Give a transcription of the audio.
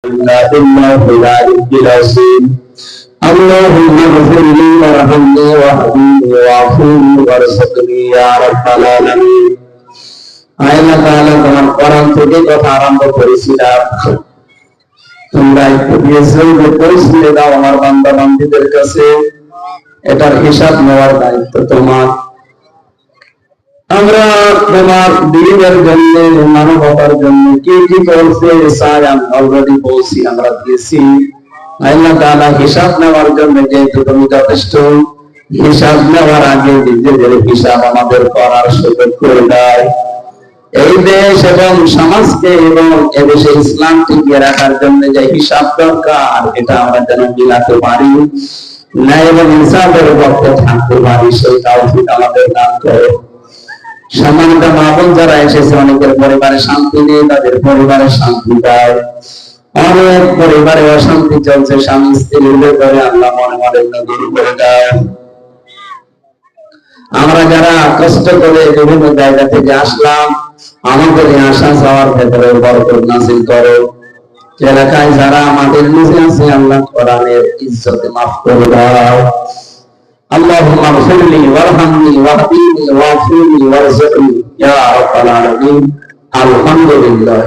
إنه لا يهدي اللهم اغفر لي وارحمني واهدني واعفني وارزقني يا رب العالمين আল্লাহ তাআলা তোমার কোরআন থেকে কথা আরম্ভ করেছিলাম তোমরা একটু দিয়েছো যে পৌঁছে দাও আমার বান্দা বান্দীদের কাছে এটার হিসাব নেওয়ার দায়িত্ব তোমার আমরা তোমার দিনের জন্য মানবতার জন্য কি কি করছে সায়াম অলরেডি বলছি আমরা দিয়েছি আল্লাহ তাআলা হিসাব নেওয়ার জন্য যেহেতু তুমি যথেষ্ট হিসাব নেওয়ার আগে নিজেদের হিসাব আমাদের করার সুযোগ করে দেয় এই দেশ এবং সমাজকে এবং এদেশে ইসলাম টিকিয়ে রাখার জন্য যে হিসাব দরকার এটা আমরা যেন মিলাতে পারি ন্যায় এবং ইনসাফের পক্ষে থাকতে পারি সেই তৌফিক আমাদের দান করো সম্মানিত মা বোন যারা এসেছে অনেকের পরিবারে শান্তি নেই তাদের পরিবারে শান্তি দাও অনেক পরিবারে অশান্তি চলছে স্বামী স্ত্রীর ব্যাপারে আল্লাহ মনে মনে দূর করে দাও আমরা যারা কষ্ট করে বিভিন্ন জায়গা থেকে আসলাম আমাদের এই আশা যাওয়ার ভেতরে বরকত নাযিল করো এলাকায় যারা আমাদের নিচে আছে আল্লাহ কোরআনের ইজ্জতে মাফ করে দাও আল্লাহুম্মা গফিরলি ওয়ারহামনি ওয়াহদিনি ওয়াফিনি ওয়ারযুকনি ইয়া রাব্বাল আলামিন আলহামদুলিল্লাহ।